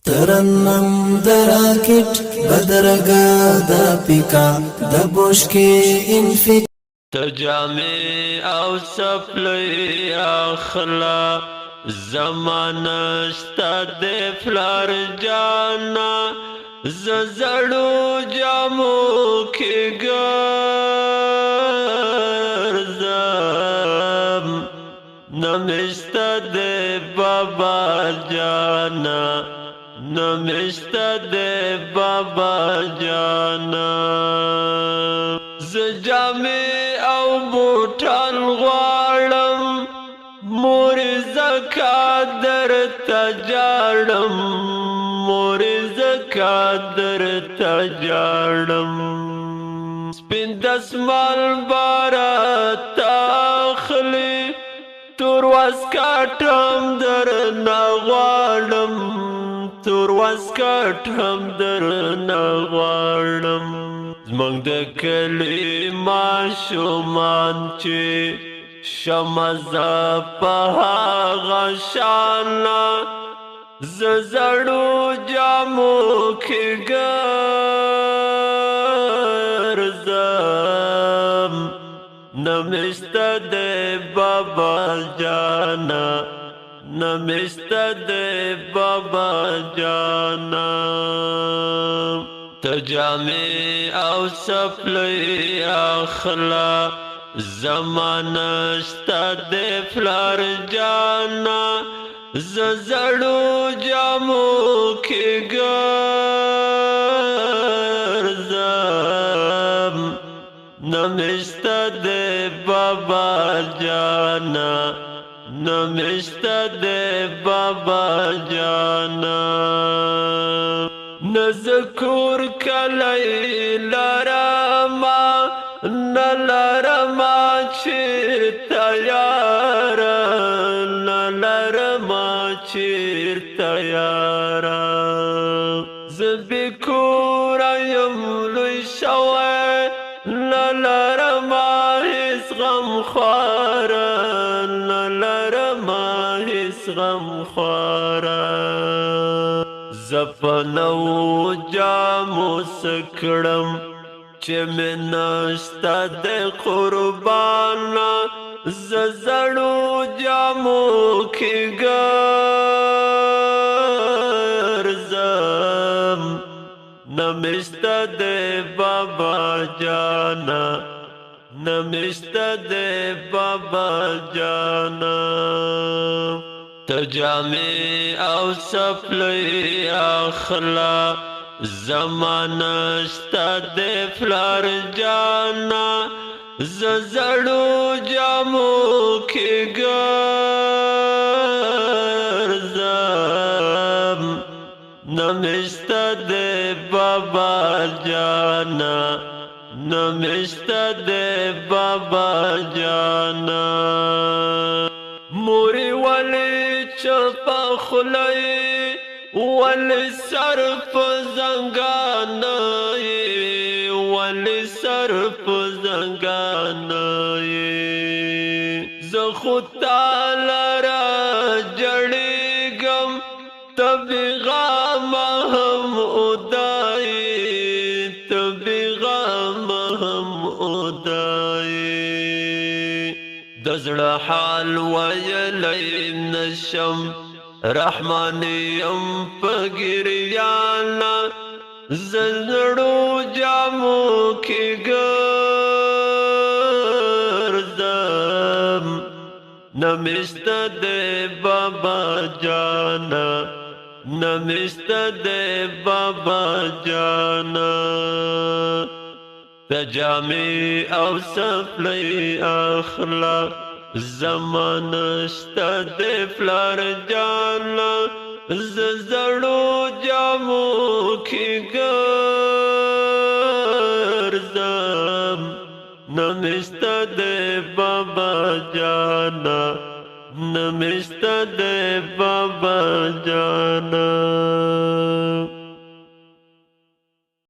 ترنم دراکټ بدرګه د پیکا د بوشکې انفیک تجامع او سپلی اخلا زمانه شتا د فلار جانا زړو جامو کې ګرځم نمشتا د بابا جانا نمشتا د بابا جانا زجامع او بوټان غواړم مور زکات در تجاړم مور زکات در تجاړم سپین دسمال بارات اخلي تور واسکاټم در نغواړم تور واسکاټم در نغواړم زمونږ د کلي ماشومان چې شمزه په هغه شانه زړو جامو کې ګرځم نمشته د بابا جانا نمشته د بابا جانا تجامع او سپلی اخلا زمانه شتا د فلار جانا زړو جامو کې ګرځم نمشته د بابا جانا نمشته د بابا جانا نذکر کلی لرما نلرما چیرتا یارا نلرما چیرتا یارا زبکورا یملوی شوی نلرما هیس غم خوارا نلرما هیس غم خوارا زپنو جامو سکړم چې منشتا د قربانا زړو جامو کې ګرځم نمشتا د بابا جانا نمشتا د بابا جانا تجامع او سپلی اخلا زمانه شتا د فلار جانا زړو جامو کې ګرځم نمشتا د بابا جانا نمشتا د بابا جانا موری ولی چپا خلی ولی صرف زنگانای ولی صرف زنگانای زخود تالرا جڑیگم تبی غام هم ادائی تبی غام هم ادائی دزړه حال ویلی نشم رحمانیم پگریانا زړو جامو کې ګرځم نمشته د بابا جانا نمشته د بابا جانا تجامع او سپلی اخلا زمانه شتا د فلار جانا زړو جامو کې ګرځم نمشته د بابا جانا نمشته د بابا جانا